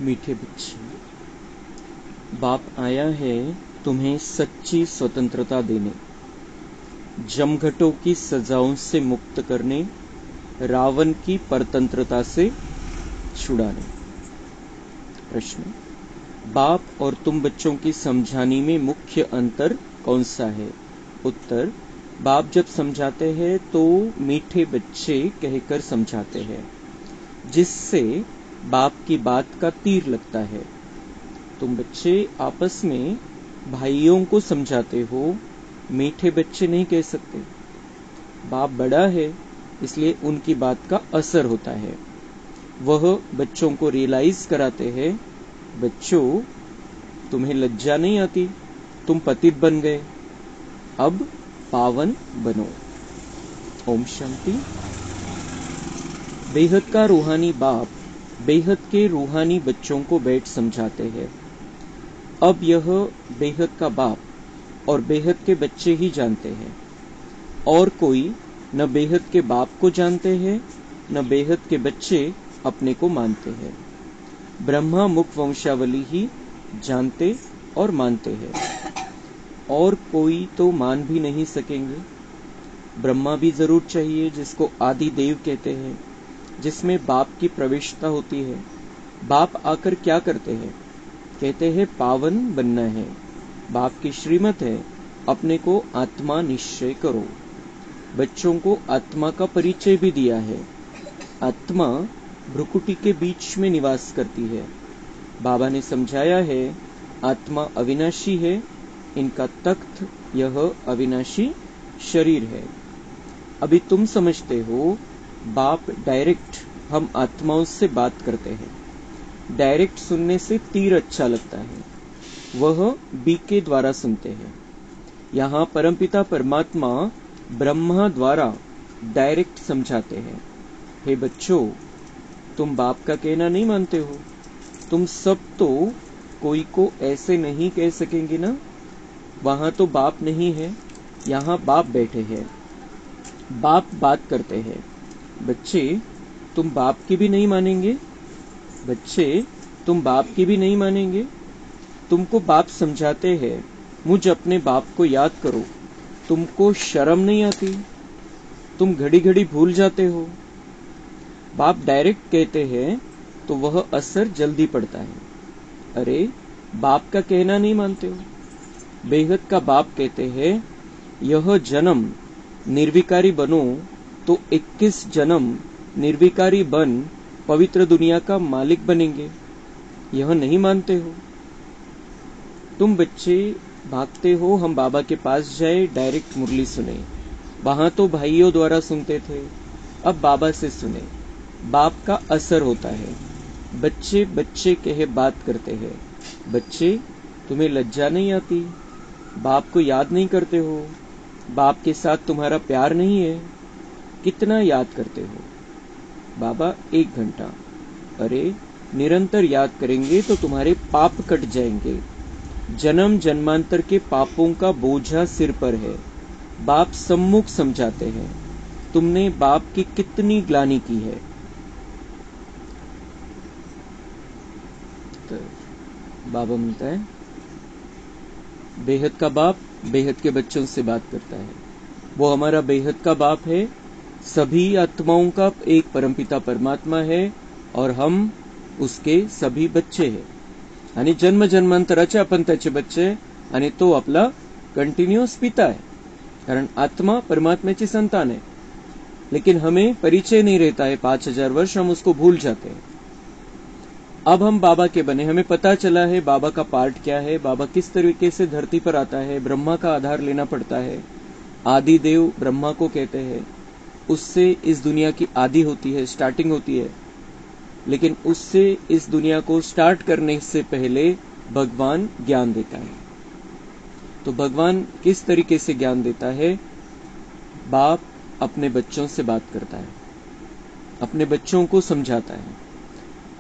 मीठे बच्चे, बाप आया है तुम्हें सच्ची स्वतंत्रता देने, जमघटों की सजाओं से मुक्त करने, रावण की परतंत्रता से छुड़ाने। प्रश्न: बाप और तुम बच्चों की समझाने में मुख्य अंतर कौन सा है? उत्तर: बाप जब समझाते हैं तो मीठे बच्चे कहकर समझाते हैं, जिससे बाप की बात का तीर लगता है। तुम बच्चे आपस में भाइयों को समझाते हो, मीठे बच्चे नहीं कह सकते। बाप बड़ा है, इसलिए उनकी बात का असर होता है। वह बच्चों को रियलाइज कराते हैं, बच्चों तुम्हें लज्जा नहीं आती, तुम पतित बन गए, अब पावन बनो। ओम शांति। बेहद का रूहानी बाप बेहद के रूहानी बच्चों को बैठ समझाते हैं। अब यह बेहद का बाप और बेहद के बच्चे ही जानते हैं, और कोई न बेहद के बाप को जानते हैं, न बेहद के बच्चे अपने को मानते हैं। ब्रह्मा मुख वंशावली ही जानते और मानते हैं, और कोई तो मान भी नहीं सकेंगे। ब्रह्मा भी जरूर चाहिए, जिसको आदि देव कहते हैं, जिसमें बाप की प्रविष्टता होती है। बाप आकर क्या करते हैं? कहते हैं पावन बनना है। बाप की श्रीमत है, अपने को आत्मा निश्चय करो। बच्चों को आत्मा का परिचय भी दिया है। आत्मा भ्रुकुटी के बीच में निवास करती है। बाबा ने समझाया है, आत्मा अविनाशी है, इनका तख्त यह अविनाशी शरीर है। अभी तुम समझते हो, बाप डायरेक्ट हम आत्माओं से बात करते हैं। डायरेक्ट सुनने से तीर अच्छा लगता है, वह बी के द्वारा सुनते हैं। यहाँ परमपिता परमात्मा ब्रह्मा द्वारा डायरेक्ट समझाते हैं। हे बच्चों, तुम बाप का कहना नहीं मानते हो। तुम सब तो कोई को ऐसे नहीं कह सकेंगे ना। वहां तो बाप नहीं है, यहाँ बाप बैठे हैं। बाप बात करते हैं। बच्चे, तुम बाप की भी नहीं मानेंगे? बच्चे, तुम बाप की भी नहीं मानेंगे? तुमको बाप समझाते हैं, मुझ अपने बाप को याद करो। तुमको शर्म नहीं आती? तुम घड़ी घड़ी भूल जाते हो। बाप डायरेक्ट कहते हैं तो वह असर जल्दी पड़ता है। अरे, बाप का कहना नहीं मानते हो। बेहद का बाप कहते हैं, यह जन्म निर्विकारी बनो तो 21 जन्म निर्विकारी बन पवित्र दुनिया का मालिक बनेंगे। यह नहीं मानते हो। तुम बच्चे भागते हो, हम बाबा के पास जाए, डायरेक्ट मुरली सुने। वहां तो भाइयों द्वारा सुनते थे, अब बाबा से सुने। बाप का असर होता है। बच्चे बच्चे कहे बात करते हैं। बच्चे, तुम्हें लज्जा नहीं आती? बाप को याद नहीं करते हो? बाप के साथ तुम्हारा प्यार नहीं है? कितना याद करते हो? बाबा 1 घंटा। अरे, निरंतर याद करेंगे तो तुम्हारे पाप कट जाएंगे। जन्म जन्मांतर के पापों का बोझा सिर पर है। बाप सम्मुख समझाते हैं, तुमने बाप की कितनी ग्लानि की है। तो बाबा मिलता है, बेहद का बाप बेहद के बच्चों से बात करता है। वो हमारा बेहद का बाप है, सभी आत्माओं का एक परमपिता परमात्मा है, और हम उसके सभी बच्चे हैं। आणि जन्म जन्मांतराचे आपण त्याचे बच्चे, आणि तो आपला कंटिन्यूअस पिता है, कारण आत्मा परमात्म्याची संतान है। लेकिन हमें परिचय नहीं रहता है, 5000 वर्ष हम उसको भूल जाते हैं। अब हम बाबा के बने, हमें पता चला है बाबा का पार्ट क्या है, बाबा किस तरीके से धरती पर आता है। ब्रह्मा का आधार लेना पड़ता है। आदि देव ब्रह्मा को कहते हैं, उससे इस दुनिया की आदि होती है, स्टार्टिंग होती है। लेकिन उससे इस दुनिया को स्टार्ट करने से पहले भगवान ज्ञान देता है। तो भगवान किस तरीके से ज्ञान देता है? बाप अपने बच्चों से बात करता है, अपने बच्चों को समझाता है।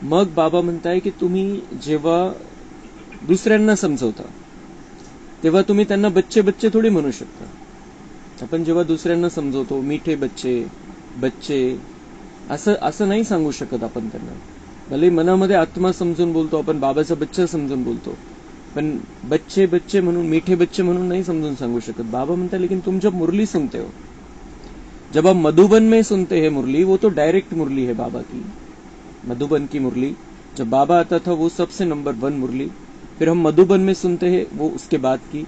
मग बाबा म्हणता है की तुम्ही जेव्हा दुसऱ्यांना समजवता, तेव्हा तुम्ही त्यांना बच्चे बच्चे थोडी म्हणू शकता। आपण जेव्हा दुसऱ्यांना समजवतो, मीठे बच्चे बच्चे असं नाही सांगू शकत आपण त्यांना। भले मनामध्ये आत्मा समजून बोलतो आपण, बाबाचा बच्चा समजून बोलतो, पण बच्चे बच्चे म्हणून, मीठे बच्चे म्हणून नहीं समझून सांगू शकत. बाबा म्हणता लेकिन तुम जब मुरली सुनते हो, जब आप मधुबन में सुनते हैं मुरली, वो तो डायरेक्ट मुरली है बाबा की. मधुबन की मुरली जब बाबा आता था वो सबसे नंबर 1 मुरली. फिर हम मधुबन में सुनते हैं वो उसके बाद की,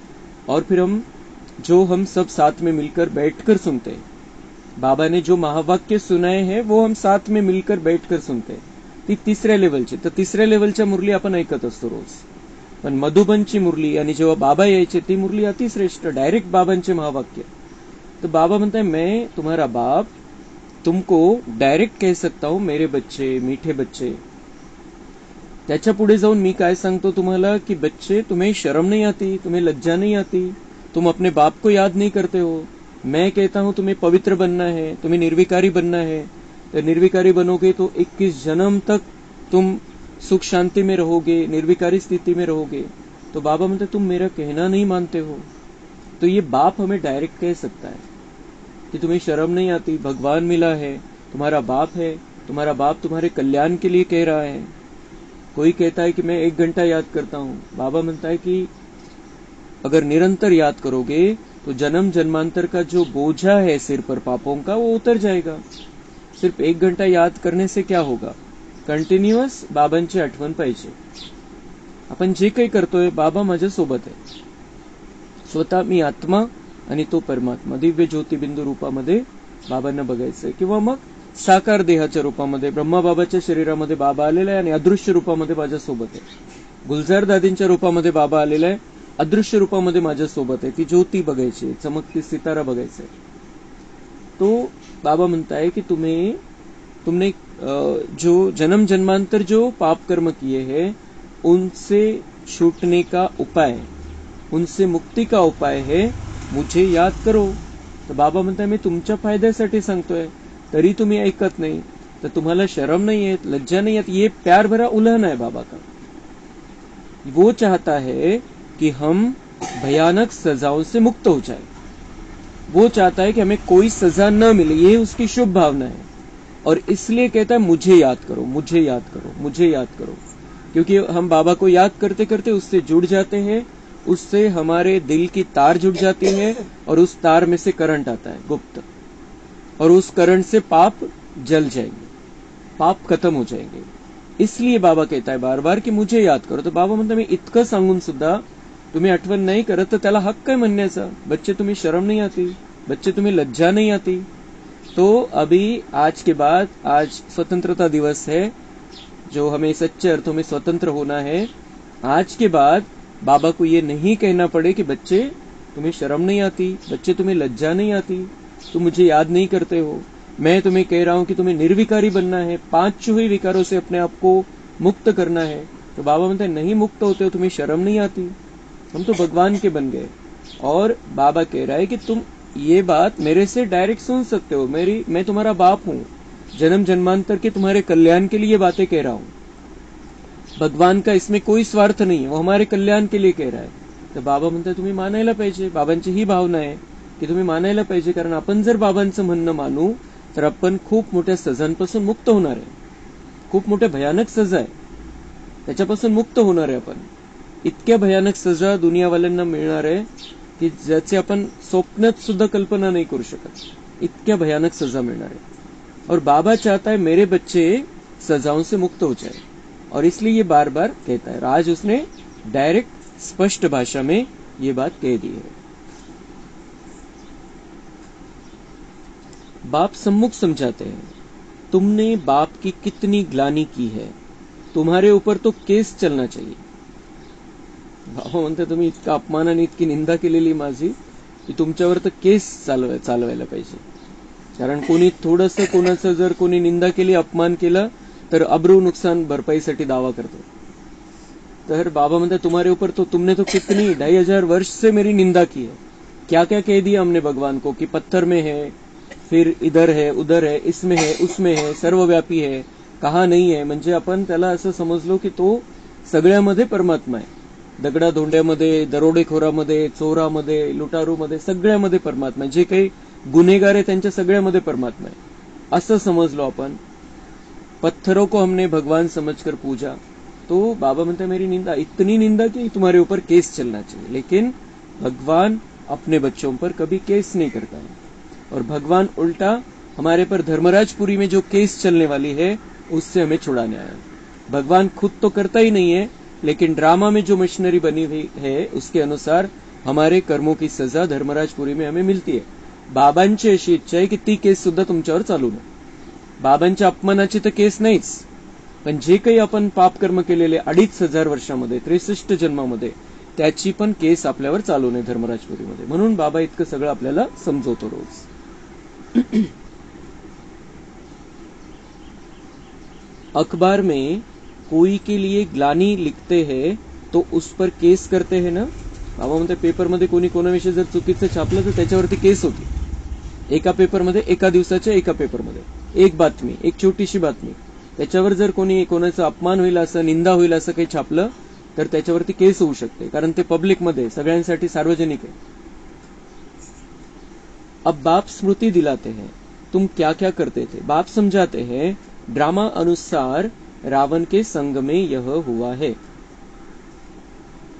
और फिर हम सब साथ में मिलकर बैठकर सुनते हैं. बाबा ने जो महावाक्य सुनाए हैं वो हम साथ में मिलकर बैठकर सुनते हैं. ती तिसऱ्या लेवलची. तर तिसऱ्या लेवलच्या मुरली आपण ऐकत असतो रोज. पण मधुबनची मुरली आणि जेव्हा बाबा यायचे ती मुरली अतिश्रेष्ठ, डायरेक्ट बाबांचे महावाक्य. तो बाबा म्हणता है मैं तुम्हारा बाप तुमको डायरेक्ट कह सकता हूं मेरे बच्चे, मीठे बच्चे. त्याच्या पुढे जाऊन मी काय सांगतो तुम्हाला की बच्चे तुम्हें शर्म नहीं आती, तुम्हें लज्जा नहीं आती, तुम अपने बाप को याद नहीं करते हो. मैं कहता हूं तुम्हें पवित्र बनना है, तुम्हें निर्विकारी बनना है. तो निर्विकारी बनोगे तो 21 जन्म तक तुम सुख शांति में रहोगे, निर्विकारी स्थिति में रहोगे. तो बाबा म्हणते तुम मेरा कहना नहीं मानते हो. तो ये बाप हमें डायरेक्ट कह सकता है कि तुम्हें शर्म नहीं आती, भगवान मिला है, तुम्हारा बाप है, तुम्हारा बाप तुम्हारे कल्याण के लिए कह रहा है. कोई कहता है कि मैं 1 घंटा याद करता हूं. बाबा म्हणता है कि अगर निरंतर याद करोगे तो जन्म जन्मांतर का जो बोझा है सिर पर पापों का वो उतर जाएगा. सिर्फ 1 घंटा याद करने से क्या होगा, कंटिन्युअस बाबांची आठवण पाहिजे. आपण जे काही करतोय बाबा माझ्या सोबत आहे, स्वतः मी आत्मा आणि तो परमात्मा दिव्य ज्योतिबिंदू रूपामध्ये बाबांना बघायचंय. किंवा मग साकार देहाच्या रूपामध्ये ब्रह्माबाबाच्या शरीरामध्ये बाबा आलेला आहे आणि अदृश्य रूपामध्ये माझ्या सोबत आहे. गुलजार दादींच्या रूपामध्ये बाबा आलेला आहे, अदृश्य रूपामध्ये माझ्या सोबत आहे. ती ज्योती बघायची, चमकती सितारा बघायचा. तो बाबा म्हणताय की तुमने जो जन्म जन्मांतर जो पाप कर्म किए हैं उनसे छूटने का उपाय, उनसे मुक्ती का उपाय है मुझे याद करो. तर बाबा म्हणताय मी तुमच्या फायद्यासाठी सांगतोय, तरी तुम्ही ऐकत नाही. तर तुम्हाला शर्म नहीं है, लज्जा नहीं है. ये प्यार भरा उल्लंघन है बाबा का. वो चाहता है कि हम भयानक सजाओं से मुक्त हो जाए. वो चाहता है कि हमें कोई सजा न मिले, ये उसकी शुभ भावना है. और इसलिए कहता है मुझे याद करो, मुझे याद करो, मुझे याद करो. क्योंकि हम बाबा को याद करते करते उससे जुड़ जाते हैं, उससे हमारे दिल की तार जुड़ जाती है और उस तार में से करंट आता है गुप्त, और उस करंट से पाप जल जाएंगे, पाप खत्म हो जाएंगे. इसलिए बाबा कहता है बार बार की मुझे याद करो. तो बाबा म्हणता मी इतकं सांगून सुद्धा तुम्ही आठवण नाही करत तर त्याला हक्क आहे म्हणण्याचा. बच्चे तुम्हें शर्म नहीं आती, बच्चे तुम्हें लज्जा नहीं आती. तो अभी आज के बाद, आज स्वतंत्रता दिवस है, जो हमें सच्चे अर्थों में स्वतंत्र होना है. आज के बाद बाबा को ये नहीं कहना पड़े कि बच्चे तुम्हें शर्म नहीं आती, बच्चे तुम्हें लज्जा नहीं आती, तुम मुझे याद नहीं करते हो. मैं तुम्हें कह रहा हूं कि तुम्हें निर्विकारी बनना है, 5 चूहे विकारों से अपने आप को मुक्त करना है. तो बाबा म्हणते नहीं मुक्त होते हो, तुम्हें शर्म नहीं आती, हम तो भगवान के बन गए. और बाबा कह रहा है कि तुम ये बात मेरे से डायरेक्ट सुन सकते हो, मैं तुम्हारा बाप हूं, जन्म जन्मांतर के तुम्हारे कल्याण के लिए ये बातें कह रहा हूं. भगवान का इसमें कोई स्वार्थ नहीं है, वो हमारे कल्याण के लिए कह रहा है. तर बाबा म्हणतात तुम्ही मानायला पाहिजे. बाबांची ही भावना आहे की तुम्ही मानायला पाहिजे, कारण आपण जर बाबांचं म्हणणं मानू तर आपण खूप मोठ्या सजांपासून मुक्त होणार आहे. खूप मोठ्या भयानक सजा आहे, त्याच्यापासून मुक्त होणार आहे आपण. इतक्या भयानक सजा दुनियावाल्यांना मिळणार आहे की ज्याची आपण स्वप्नात सुद्धा कल्पना नहीं करू शकत. इतक्या भयानक सजा मिळणार आहे. और बाबा चाहता है मेरे बच्चे सजाओं से मुक्त हो जाए, और इसलिए ये बार बार कहता है. आज उसने डायरेक्ट स्पष्ट भाषा में ये बात कह दी है. बाप सम्मुख समझाते हैं, तुमने बाप की कितनी ग्लानी की है, तुम्हारे ऊपर तो केस चलना चाहिए. बाबा म्हणते तुम्ही इतका अपमान आणि इतकी निंदा केलेली माझी की तुमच्यावर तर केस चालवायला पाहिजे. कारण कोणी थोडंसं कोणाचं जर कोणी निंदा केली, अपमान केला तर अब्रू नुकसान भरपाईसाठी दावा करतो. तर बाबा म्हणते तुम्हारे ऊपर तो तुमने तो कितनी 2500 वर्ष से मेरी निंदा की है. क्या क्या कह दिया हमने भगवान को कि पत्थर में है, फिर इधर है, उधर है, इसमें है, उसमें है, सर्वव्यापी है, कहा नहीं है. म्हणजे आपण त्याला असं समजलो की तो सगळ्यामध्ये परमात्मा आहे. दगडाधोंड्यामध्ये, दरोडेखोरामध्ये, चोरामध्ये, लुटारूमध्ये, सगळ्यामध्ये परमात्मा आहे. जे काही गुन्हेगार आहे त्यांच्या सगळ्यामध्ये परमात्मा आहे असं समजलो आपण. पत्थरों को हमने भगवान समझकर पूजा, तो बाबा म्हणते मेरी निंदा, इतनी निंदा कि तुम्हारे ऊपर केस चलना चाहिए। लेकिन भगवान अपने बच्चों पर कभी केस नहीं करता है, और भगवान उल्टा हमारे पर धर्मराजपुरी में जो केस चलने वाली है उससे हमें छुड़ाने आया। भगवान खुद तो करता ही नहीं है, लेकिन ड्रामा में जो मशीनरी बनी हुई है उसके अनुसार हमारे कर्मों की सजा धर्मराजपुरी में हमें मिळती आहे। बाबांची अशी इच्छा आहे की ती केस सुद्धा तुमच्यावर चालू नये। बाबांच्या अपमानाची तर केस नाहीच, पण जे काही आपण पापकर्म केलेले 2500 वर्षामध्ये 63 जन्मामध्ये त्याची पण केस आपल्यावर चालू नये धर्मराजपुरीमध्ये। म्हणून बाबा इतकं सगळं आपल्याला समजवतो रोज। अखबार में कोई के लिए ग्लानी लिखते हैं तो उस पर केस करते हैं ना। बाबा म्हणते पेपरमध्ये कोणी कोणाविषयी जर चुकीचं छापलं तर त्याच्यावरती केस होती। एका पेपरमध्ये, एका दिवसाच्या एका पेपरमध्ये एक बातमी, एक छोटीशी बातमी, त्याच्यावर जर कोणी कोणाचा अपमान होईल असं, निंदा होईल असं काही छापलं तर त्याच्यावरती केस होऊ शकते, कारण ते पब्लिकमध्ये सगळ्यांसाठी सार्वजनिक आहे। अब बाप स्मृति दिलाते हैं, तुम क्या क्या करते थे। बाप समझाते हैं ड्रामा अनुसार रावण के संग में यह हुआ है।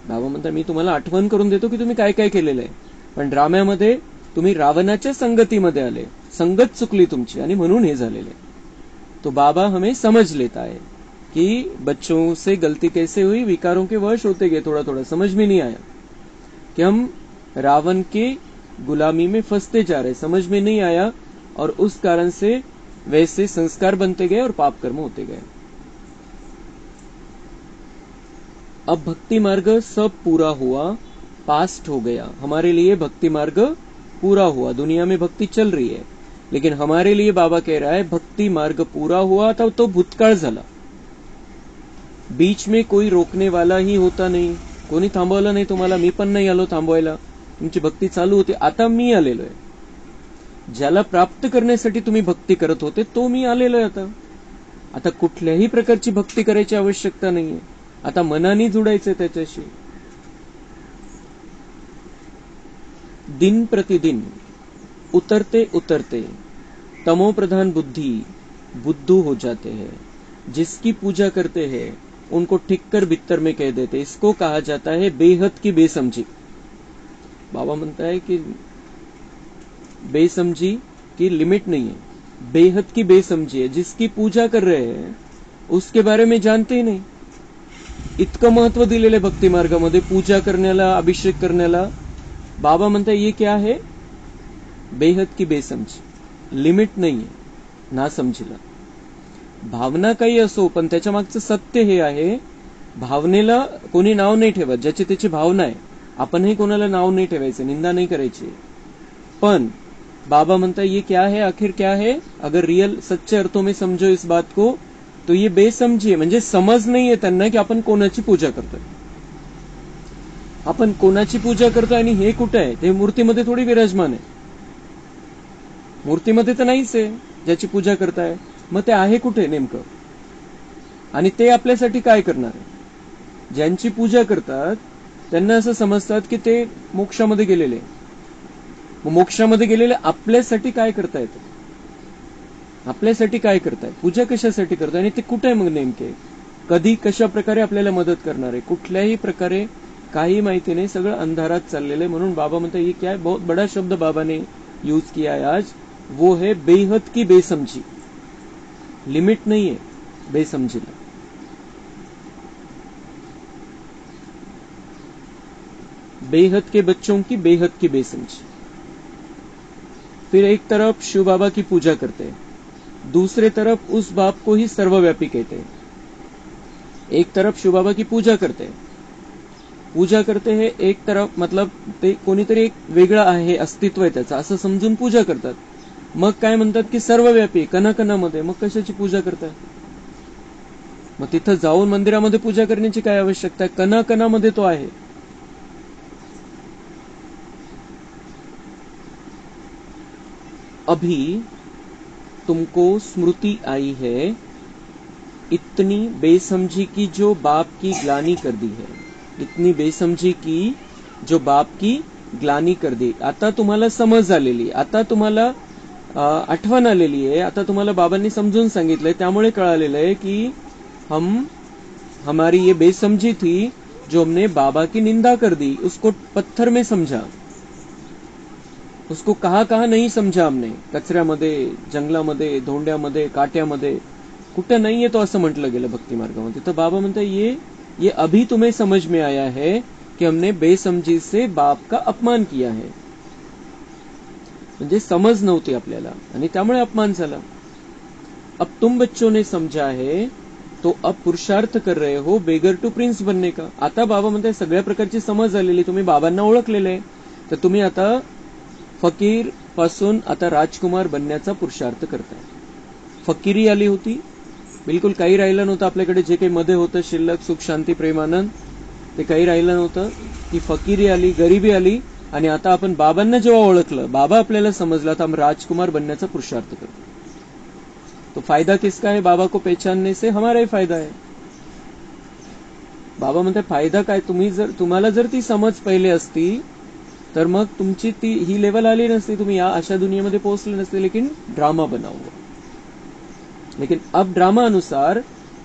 बाबा म्हणतात मी तुम्हाला आठवण करून देतो की तुम्ही काय काय केलेलं आहे, पण ड्राम्यामध्ये तुम्ही रावणाच्या संगतीमध्ये आले, संगत चुकली तुमची आणि म्हणून हे झालेले। तो बाबा हमें समझ लेता है कि बच्चों से गलती कैसे हुई, विकारों के वश होते गए, थोड़ा थोड़ा समझ में नहीं आया कि हम रावण के गुलामी में फंसते जा रहे, समझ में नहीं आया, और उस कारण से वैसे संस्कार बनते गए और पाप कर्म होते गए। अब भक्ति मार्ग सब पूरा हुआ, पास्ट हो गया। हमारे लिए भक्ति मार्ग पूरा हुआ, दुनिया में भक्ति चल रही है, लेकिन हमारे लिए बाबा कह रहा है भक्ति मार्ग पूरा हुआ था तो भूतकाळ झाला। बीच में कोई रोकने वाला ही होता नहीं, कोणी थांबवलं नाही तुम्हाला, मी पण नाही आलो थांबवायला, तुमची भक्ती चालू होती, आता मी आलेलो आहे। ज्याला प्राप्त करण्यासाठी तुम्ही भक्ती करत होते तो मी आलेलो आहे। आता कुठल्याही प्रकारची भक्ती करायची आवश्यकता नाहीये, आता मनाने जुडायचंय त्याच्याशी। दिन प्रतिदिन उतरते उतरते तमो प्रधान बुद्धू हो जाते हैं। जिसकी पूजा करते हैं उनको ठीक कर बित्तर में कह देते, इसको कहा जाता है बेहद की बेसमझी। बाबा म्हणता है कि बेसमझी की लिमिट नहीं है, बेहद की बेसमझी है। जिसकी पूजा कर रहे हैं उसके बारे में जानते ही नहीं। इतकं महत्व दिलेलं भक्ती मार्गामध्ये पूजा करण्याला, अभिषेक करण्याला। बाबा म्हणता ये क्या है, बेहद की बेसमझी, लिमिट नाहीये ना समजीला। भावना काही असो, पण त्याच्या मागचं सत्य हे आहे, भावनेला कोणी नाव नाही ठेवत, ज्याची त्याची भावना आहे। आपणही कोणाला नाव नाही ठेवायचं, निंदा नाही करायची। पण बाबा म्हणता ये क्या है, आखिर क्या है, अगर रियल सच्चे अर्थों में समझो इस बात को तो ये बेसमझी है, म्हणजे समज नाहीये त्यांना की आपण कोणाची पूजा करतोय। आपण कोणाची पूजा करतोय आणि हे कुठे आहे, ते मूर्तीमध्ये थोडी विराजमान आहे। मूर्तीमध्ये तर नाहीच आहे ज्याची पूजा करताय, मग ते आहे कुठे नेमकं, आणि ते आपल्यासाठी काय करणार आहे। ज्यांची पूजा करतात त्यांना असं समजतात की ते मोक्षामध्ये गेलेले, मग मोक्षामध्ये गेलेले आपल्यासाठी काय करतायत, आपल्यासाठी काय करताय, पूजा कशासाठी करताय, आणि ते कुठे आहे मग नेमके, कधी कशा प्रकारे आपल्याला मदत करणार आहे, कुठल्याही प्रकारे काही माहिती नाही, सगळं अंधारात चाललेलं आहे। म्हणून बाबा म्हणतात ये क्या है, बहुत बड़ा शब्द बाबा ने यूज किया है आज, वो है बेहद की बेसमझी। लिमिट नहीं है बेसमझीला। बेहद के बच्चों की बेहद की बेसमझी। फिर एक तरफ शिव बाबा की पूजा करते हैं, दूसरे तरफ उस बाप को ही सर्वव्यापी कहते हैं। एक तरफ शिव बाबा की पूजा करते हैं, एक तरफ मतलब ते कोणीतरी एक वेगळा आहे, अस्तित्व आहे त्याचं असं समजून पूजा करतात। मग काय म्हणतात की सर्वव्यापी, कणाकणामध्ये, मग कशाची पूजा करतात, मग तिथं जाऊन मंदिरामध्ये पूजा करण्याची काय आवश्यकता आहे, कणाकणामध्ये तो आहे। अभी तुमको स्मृति आई है इतनी बेसमझी की जो बाप की ग्लानी कर दी है, इतनी बेसमझी की जो बाप की ग्लानी कर दी। आता तुम्हाला समज आलेली, आता तुम्हाला आठवण आलेली आहे. आता तुम्हाला बाबांनी समजून सांगितलंय, त्यामुळे कळालेलं आहे की हमारी ये बेसमझी थी जो हमने बाबा की निंदा कर दी, उसको पत्थर में समझा, उसको कहा नहीं समझा हमने. कचऱ्यामध्ये, जंगलामध्ये, धोंड्यामध्ये, काट्यामध्ये कुठं नाहीये तो असं म्हटलं गेलं भक्ती मार्गामध्ये. तर बाबा म्हणतात ये अभी तुम्हें समझ में आया है कि हमने बेसमझी से बाप का अपमान किया है. म्हणजे समज नव्हती आपल्याला आणि त्यामुळे अपमान झाला. अब तुम बच्चों ने समझा है तो अब पुरुषार्थ कर रहे हो बेगर टू प्रिन्स बनने का. आता बाबा म्हणतात सगळ्या प्रकारची समज झालेली, तुम्ही बाबांना ओळखलेलं आहे, तर तुम्ही आता फकीर पासून आता राजकुमार बनण्याचा पुरुषार्थ करताय. फकीरी आली होती, बिलकुल काही राहिलं नव्हतं आपल्याकडे. जे काही मध्ये होतं शिल्लक सुख शांती प्रेमानंद ते काही राहिलं नव्हतं. ती फकीरी आली, गरिबी आली, आणि आता आपण बाबांना जेव्हा ओळखलं, बाबा आपल्याला समजला, तर हम राजकुमार बनण्याचा पुरुषार्थ करतो. तो फायदा किसका है? बाबा को पहचानने से हमाराही फायदा है. बाबा म्हणतात फायदा काय, तुम्हाला जर ती समज पहिले असती तर मग तुमची ही लेवल आली नसती, तुम्ही या अशा दुनियेमध्ये पोहोचले नसते. लेकिन ड्रामा बनाओ. लेकिन अब ड्रामा अनुसार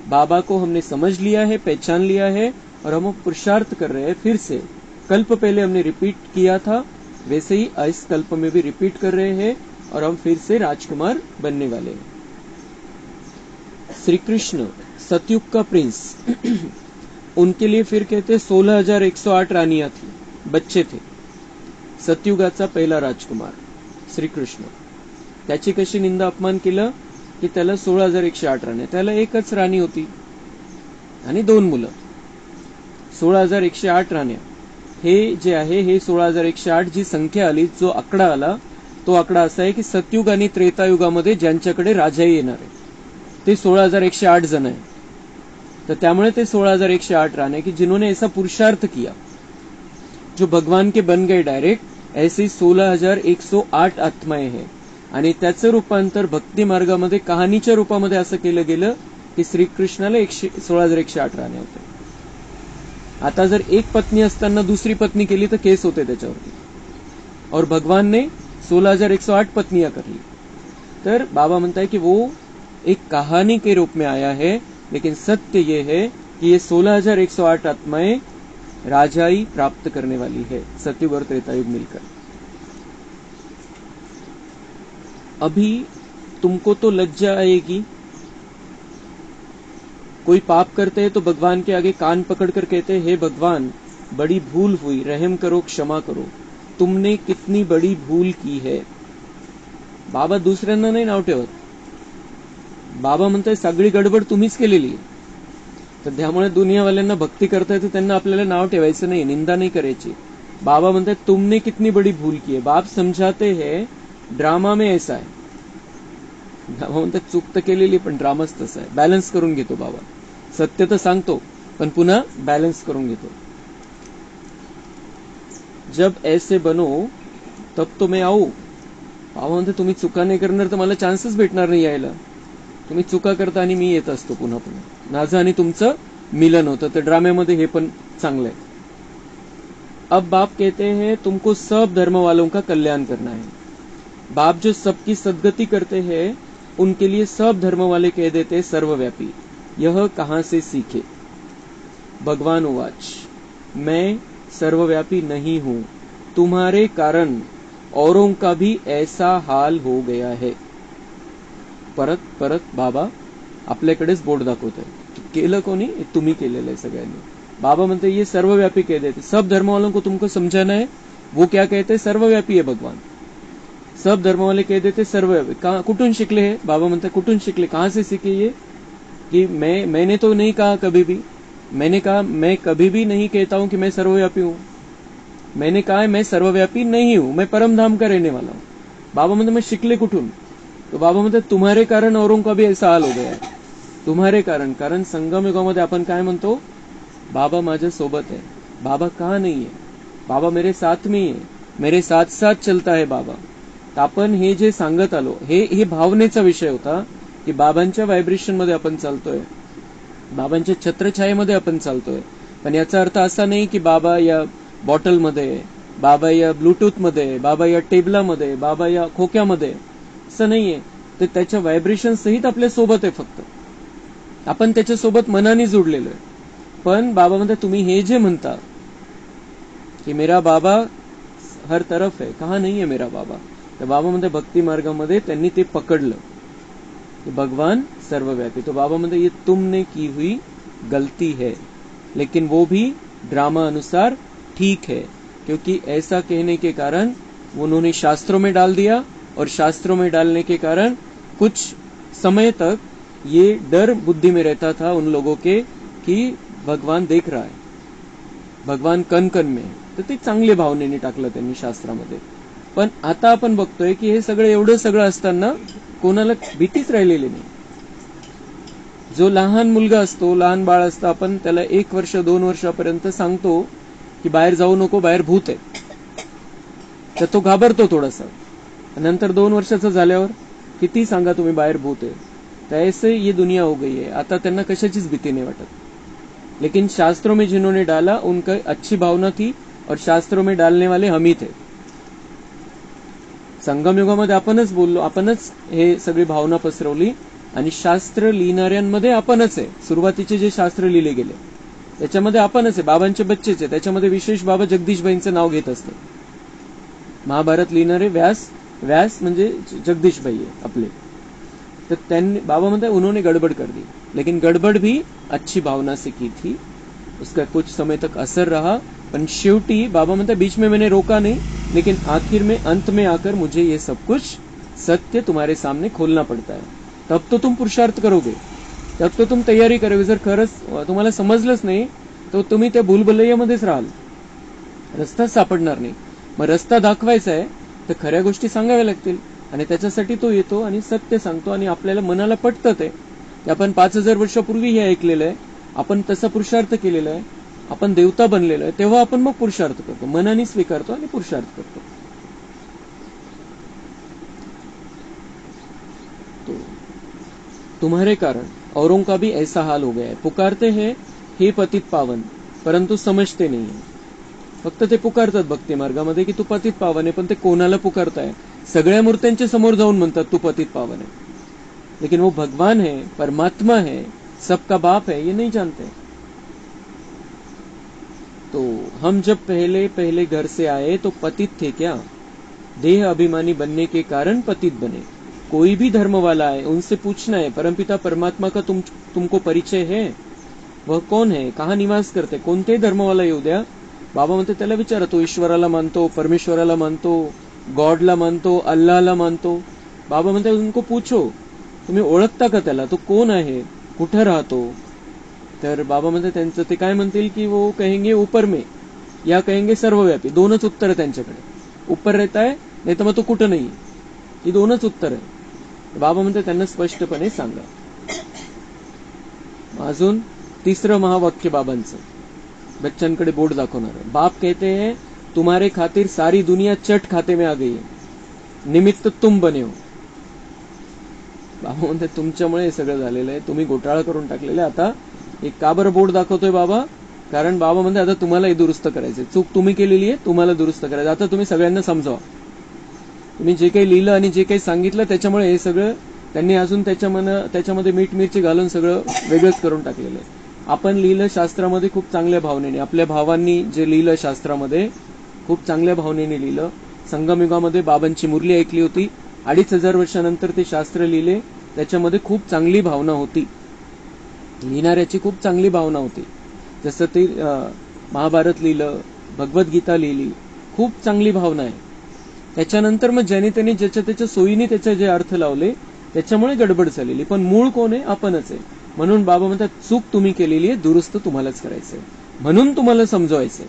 बाबा को हमने समझ लिया है, पहचान लिया है, और हम पुरुषार्थ कर रहे हैं फिर से. कल्प पहले हमने रिपीट किया था, वैसे ही इस कल्प में भी रिपीट कर रहे हैं, और हम फिर से राजकुमार बनने वाले हैं. श्री कृष्ण सतयुग का प्रिंस. उनके लिए फिर कहते 16,108 रानियां थी, बच्चे थे. सतयुगाचा पहिला राजकुमार श्रीकृष्ण. त्याची कशी निंदा अपमान केलं की त्याला 16,108 राण्या, त्याला एकच राणी होती आणि 2 मुलं. 16,108 राण्या हे जे आहे, हे 16,108 जी संख्या आली, जो आकडा आला, तो आकडा असा आहे की सतयुग आणि त्रेतायुगामध्ये ज्यांच्याकडे राजाही येणार आहे ते 16,108 जण आहे. तर त्यामुळे ते 16,108 राण्या की जिन्होंने ऐसा पुरुषार्थ किया, जो भगवान के बन गए डायरेक्ट, ऐसी 16,108 आत्माएं हैं. आणि त्याचं रूपांतर भक्ती मार्गामध्ये कहाणीच्या रूपामध्ये असं केलं गेलं की श्रीकृष्णाला 16,108 राण्या होते. आता जर एक पत्नी असताना दुसरी पत्नी केली तर केस होते त्याच्यावरती, और भगवान ने 16,108 पत्नियां कर ली. तर बाबा म्हणताय की वो एक कहानी के रूप में आया है, लेकिन सत्य ये है कि ये 16,108 आत्माएं राजाई प्राप्त करने वाली है, सतयुग और त्रेतायुग मिलकर. अभी तुमको तो लज्जा आएगी. कोई पाप करते हैं तो भगवान के आगे कान पकड़कर कहते हैं, हे भगवान बड़ी भूल हुई, रहम करो, क्षमा करो, तुमने कितनी बड़ी भूल की है. बाबा दुसऱ्यांना नाही नाव ठेवत. बाबा म्हणताय सगळी गडबड तुम्हीच केलेली. तर त्यामुळे दुनियावाल्यांना भक्ती करताय तर त्यांना आपल्याला नाव ठेवायचं नाही, निंदा नाही करायची. बाबा म्हणताय तुमने कितनी बड़ी भूल की है. बाप समझाते हैं ड्रामा में ऐसा है. बाबा म्हणतात चूक तर केलेली, पण ड्रामाच तसा आहे. बॅलन्स करून घेतो बाबा. सत्य तर सांगतो पण पुन्हा बॅलन्स करून घेतो. जब ऐसे बनो तब तो मैं आऊ. बाबा म्हणते तुम्ही चुका नाही करणार तर मला चान्सच भेटणार नाही यायला. तुम्ही चुका करता आणि मी येत असतो पुन्हा पुन्हा. माझं आणि तुमचं मिलन होतं. तर ड्राम्यामध्ये हे पण चांगलं आहे. अब बाप कहते हैं तुमको सब धर्म वालों का कल्याण करना है. बाप जो सबकी सदगति करते हैं उनके लिए सब धर्म वाले कह देते सर्वव्यापी. यह कहां से सीखे. भगवान उवाच मैं सर्वव्यापी नहीं हूं, तुम्हारे कारण औरों का भी ऐसा हाल हो गया है. परत परत बाबा आपल्याकडेच बोट दाखवत आहे. केलं कोणी? तुम्ही केलेलं आहे सगळ्यांनी. बाबा म्हणते ये सर्वव्यापी कह देते. सब धर्म वालों को तुमको समझाना है. वो क्या कहते हैं? सर्वव्यापी है भगवान. सब धर्म वाले कह देते सर्वव्यापी. कुठून शिकले हे? बाबा म्हणते कुठून शिकले, कहां से सीखे ये? कि मैंने तो नहीं कहा कभी भी. मैंने कहा मैं कभी भी नहीं कहता हूं कि मैं सर्वव्यापी हूं. मैंने कहा है मैं सर्वव्यापी नहीं हूं, मैं परम धाम का रहने वाला हूं. बाबा म्हणते मैं शिकले कुठून? तो बाबा म्हणते तुम्हारे कारण औरों का भी ऐसा हाल हो गया है. तुम्हारे कारण. कारण संगम युगामध्ये आपण काय म्हणतो? बाबा माझ्या सोबत आहे. बाबा कहा नहीं है? बाबा मेरे साथ में है, मेरे साथ साथ चलता है बाबा. आपण हे जे सांगत आलो हे भावनेचा विषय होता की बाबांच्या व्हायब्रेशन मध्ये आपण चालतोय, बाबांच्या छत्रछायेमध्ये आपण चालतोय. पण याचा अर्थ असा नाही की बाबा या बॉटलमध्ये, बाबा या ब्लूटूथ मध्ये, बाबा या टेबलामध्ये, बाबा या खोक्यामध्ये. असं नाहीये. ते त्याच्या व्हायब्रेशन सहित आपल्या सोबत आहे, फक्त आपण त्याच्यासोबत मनाने जुडलेलो आहे. पण बाबा म्हणतात तुम्ही हे जे म्हणता की मेरा बाबा हर तरफ है, कहा नहीं है मेरा बाबा. तर बाबा म्हणते भक्ती मार्गामध्ये त्यांनी ते पकडलं कि भगवान सर्वव्यापी. तो बाबा म्हणते ये तुमने की हुई गलती है, लेकिन वो भी ड्रामा अनुसार ठीक है, क्योंकि ऐसा कहने के कारण उन्होंने शास्त्रों में डाल दिया, और शास्त्रों में डालने के कारण कुछ समय तक ये डर बुद्धि में रहता था उन लोगों के कि भगवान देख रहा है, भगवान कण कण में. तर ते चांगले भावनेने टाकलं त्यांनी शास्त्रामध्ये. पण आता आपण बघतोय की हे सगळं एवढं सगळं असताना कोणाला भीतीच राहिलेली नाही. जो लहान मुलगा असतो, लहान बाळ असतं, आपण त्याला 1 वर्ष 2 वर्षापर्यंत सांगतो की बाहेर जाऊ नको, बाहेर भूत आहे, तर तो घाबरतो थोडासा. नंतर 2 वर्षाचा झाल्यावर किती सांगा तुम्ही बाहेर भूत आहे, तैसे ये दुनिया हो गई है. आता त्यांना कशाचीच भीती नाही वाटत. लेकिन शास्त्रों में जिन्होंने डाला उनका अच्छी भावना थी, और शास्त्रों में डालने वाले हम ही थे. संगम युगामध्ये आपणच बोललो, आपणच हे सगळी भावना पसरवली, आणि शास्त्र लिहिणाऱ्यांमध्ये आपणच आहे. सुरुवातीचे जे शास्त्र लिहिले गेले त्याच्यामध्ये आपणच आहे, बाबांचे बच्चेच आहे. त्याच्यामध्ये विशेष बाबा जगदीशभाईंचं नाव घेत असतात. महाभारत लिहिणारे व्यास म्हणजे जगदीशभाई आहे आपले. तर त्यांनी बाबा म्हणते उन्होंने गड़बड़ कर दी, लेकिन गड़बड़ भी अच्छी भावना से की थी. उसका कुछ समय तक असर रहा, पर शेवटी बाबा म्हणते बीच में मैंने रोका नहीं, लेकिन आखिर में अंत में आकर मुझे ये सब कुछ सत्य तुम्हारे सामने खोलना पड़ता है. तब तो तुम पुरुषार्थ करोगे, तब तो तुम तयारी करोगे. जर खरंच तुम्हाला समजलंच नाही तर तुम्ही त्या भूलभुलैयामध्येच राहाल, रस्ताच सापडणार नाही. मग रस्ता दाखवायचा आहे तर खऱ्या गोष्टी सांगाव्या लागतील, आणि त्याच्यासाठी तो येतो आणि सत्य सांगतो, आणि आपल्याला मनाला पटतं ते. आपण 5000 वर्षापूर्वी हे ऐकलेलं आहे, आपण तसा पुरुषार्थ केलेला आहे, आपण देवता बनलेलो आहे, तेव्हा आपण मग पुरुषार्थ करतो, मनाने स्वीकारतो आणि पुरुषार्थ करतो. तो तुम्हारे कारण औरों का भी ऐसा हाल हो गया है. पुकारते हैं हे पतित पावन, परंतु समजते नहीं है. फक्त ते पुकारतात भक्ती मार्गामध्ये की तू पतित पावन आहे, पण ते कोणाला पुकारताय? सगळ्या मूर्त्यांच्या समोर जाऊन म्हणतात तू पतित पावन है, लेकिन वो भगवान है, परमात्मा है, सबका बाप है, ये नहीं जानते. तो हम जब पहले पहले घर से आए तो पतित थे क्या? देह अभिमानी बनने के कारण पतित बने. कोई भी धर्म वाला है उनसे पूछना है परमपिता परमात्मा का तुमको परिचय है? वह कौन है, कहाँ निवास करते, कोणतेही धर्मवाला येऊ द्या, बाबा म्हणते त्याला विचारा. तो ईश्वराला मानतो, परमेश्वराला मानतो, गॉडला मानतो, अल्लाहला मानतो. बाबा म्हणते उनको पूछो, तुम्ही ओळखता का त्याला, तो कोण आहे, कुठे राहतो? तर बाबा म्हणते त्यांचं ते काय म्हणतील की वो कहेंगे ऊपर में, या कहेंगे सर्वव्यापी. दोनच उत्तर आहे त्यांच्याकडे, ऊपर रहता है नाही तर मग तो कुठं नाही. ही दोनच उत्तर आहे. बाबा म्हणते त्यांना स्पष्टपणे सांगा. अजून 3रं महावाक्य बाबांचं, बच्चनकडे बोर्ड दाखवणार आहे. बाप कहते हैं तुम्हारे खातिर सारी दुनिया चट खाते में आ गई है, निमित्त तुम बने हो. बाबा म्हणते तुमच्यामुळे हे सगळं झालेलं आहे, तुम्ही घोटाळा करून टाकलेला आहे. आता एक का बरं बोर्ड दाखवतोय बाबा? कारण बाबा म्हणते आता तुम्हाला हे दुरुस्त करायचंय, चूक तुम्ही केलेली आहे, तुम्हाला दुरुस्त करायचं. आता तुम्ही सगळ्यांना समजावा, तुम्ही जे काही लिहिलं आणि जे काही सांगितलं त्याच्यामुळे हे सगळं त्यांनी अजून त्याच्यामध्ये मीठ मिरची घालून सगळं वेगळंच करून टाकलेलं आहे. आपण लिहिलं शास्त्रामध्ये खूप चांगल्या भावनेने, आपल्या भावांनी जे लिहिलं शास्त्रामध्ये खूप चांगल्या भावनेने लिहिलं. संगमयुगामध्ये बाबांची मुरली ऐकली होती, 2500 वर्षानंतर ते शास्त्र लिहिले, त्याच्यामध्ये खूप चांगली भावना होती, लिहिणाऱ्याची खूप चांगली भावना होती. जसं ते महाभारत लिहिलं, भगवद्गीता लिहिली, खूप चांगली भावना आहे. त्याच्यानंतर मग ज्याने त्यांनी ज्याच्या त्याच्या सोयीने त्याचे जे अर्थ लावले त्याच्यामुळे गडबड झालेली, पण मूळ कोण आहे? आपणच आहे. म्हणून बाबा म्हणतात चूक तुम्ही केलेली आहे, दुरुस्त तुम्हालाच करायचंय, म्हणून तुम्हाला समजवायचंय.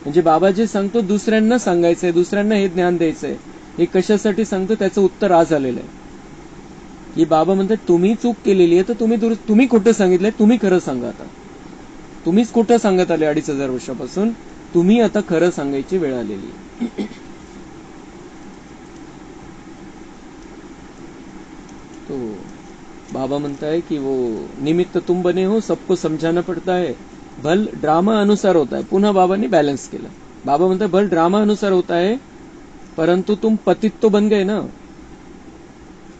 म्हणजे बाबा जे सांगतो दुसऱ्यांना सांगायचंय, दुसऱ्यांना हे ज्ञान द्यायचंय. हे कशासाठी सांगतो त्याचं उत्तर आज आलेलं आहे की बाबा म्हणतात तुम्ही चूक केलेली आहे तर तुम्ही खोटं सांगितलंय, तुम्ही खरं सांगा. आता तुम्हीच खोटं सांगत आले 2500 वर्षापासून, तुम्ही आता खरं सांगायची वेळ आलेली आहे. तो बाबा म्हणता है कि वो निमित्त तुम बने हो, सबको समझाना पड़ता है, भल ड्रामा अनुसार होता है. पुन्हा बाबांनी बॅलन्स केलं. बाबा म्हणतात भल ड्रामा अनुसार होता है, परंतु तुम पतित तो बन गए ना.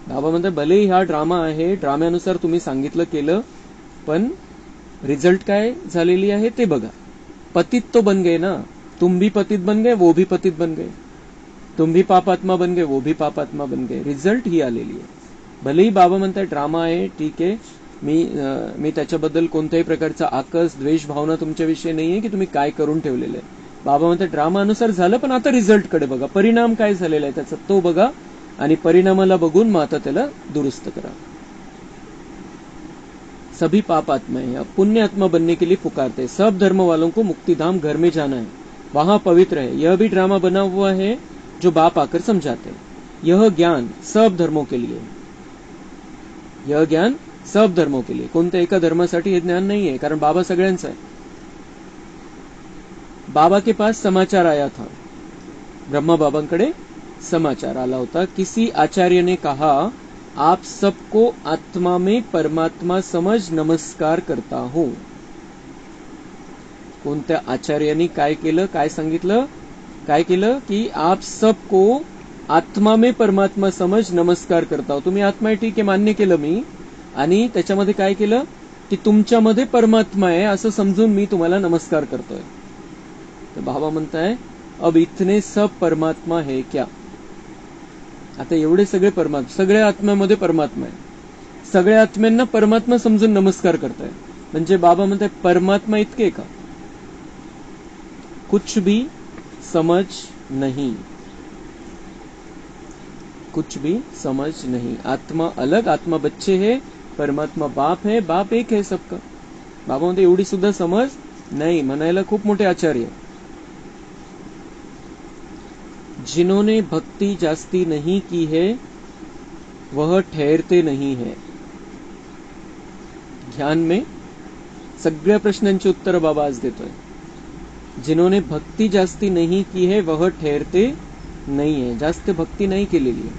बाबा म्हणतात भलेही हा ड्रामा आहे, ड्राम्यानुसार तुम्ही सांगितलं केलं, पण रिझल्ट काय झालेली आहे ते बघा. पतित तो बन गए ना, तुम भी पतित बन गए, वो भी पतित बन गए, तुम भी पापात्मा बन गए, वो भी पापात्मा बन गए. रिझल्ट ही आलेली आहे. भलेही बाबा म्हणतात ड्रामा आहे, ठीक आहे, मी त्याच्याबद्दल कोणत्याही प्रकारचा आकस द्वेष भावना तुमच्याविषयी नाहीये की तुम्ही काय करून ठेवलेलं आहे. बाबा म्हणतात ड्रामानुसार झालं, पण आता रिझल्ट कडे बघा, परिणाम काय झालेला आहे त्याचा तो बघा, आणि परिणामाला बघून मग आता त्याला दुरुस्त करा. सभी पाप आत्माएं अब पुण्य आत्मा बनने के लिए पुकारते हैं. सब धर्म वालों को मुक्तिधाम घर में जाना है, वहां पवित्र है. यह भी ड्रामा बना हुआ है जो बाप आकर समझाते हैं. यह ज्ञान सब धर्मों के लिए, यह ज्ञान सब धर्मों के लिए. कोणत्या एका धर्मासाठी हे ज्ञान नाही आहे, कारण बाबा सगळ्यांचा आहे. बाबा के पास समाचार आया था, ब्रह्मा बाबांकडे समाचार आला होता. किसी आचार्य ने कहा आप सबको आत्मा में परमात्मा समझ नमस्कार करता हूं. कोणत्या आचार्यांनी काय केलं, काय सांगितलं, काय केलं की आप सबको आत्मा में परमात्मा समझ नमस्कार करता हूं. तुम्ही आत्मा आहे ठीक आहे, मान्य केलं मी, आणि त्याच्यामध्ये काय केलं की तुमच्यामध्ये परमात्मा आहे असं समजून मी तुम्हाला नमस्कार करतोय. तर बाबा म्हणताय अब इतने सब परमात्मा है क्या. आता एवढे सगळे परमात्मा, सगळ्या आत्म्यामध्ये परमात्मा आहे, सगळ्या आत्म्यांना परमात्मा समजून नमस्कार करताय. म्हणजे बाबा म्हणताय परमात्मा इतके का, कुछ भी समझ नहीं, कुछ भी समझ नहीं. आत्मा अलग, आत्मा बच्चे है, परमात्मा बाप है, बाप एक है सबका. बाबा म्हणते एवढी सुद्धा समज नाही. म्हणायला खूप मोठे आचार्य. जिन्होंने भक्ति जास्ती नहीं की है वह ठहरते नहीं है. ध्यान में सगळ्या प्रश्नांची उत्तर बाबा आज देतोय. जिन्होंने भक्ति जास्ती नहीं की है वह ठहरते नाही है. जास्त भक्ती नाही केलेली आहे.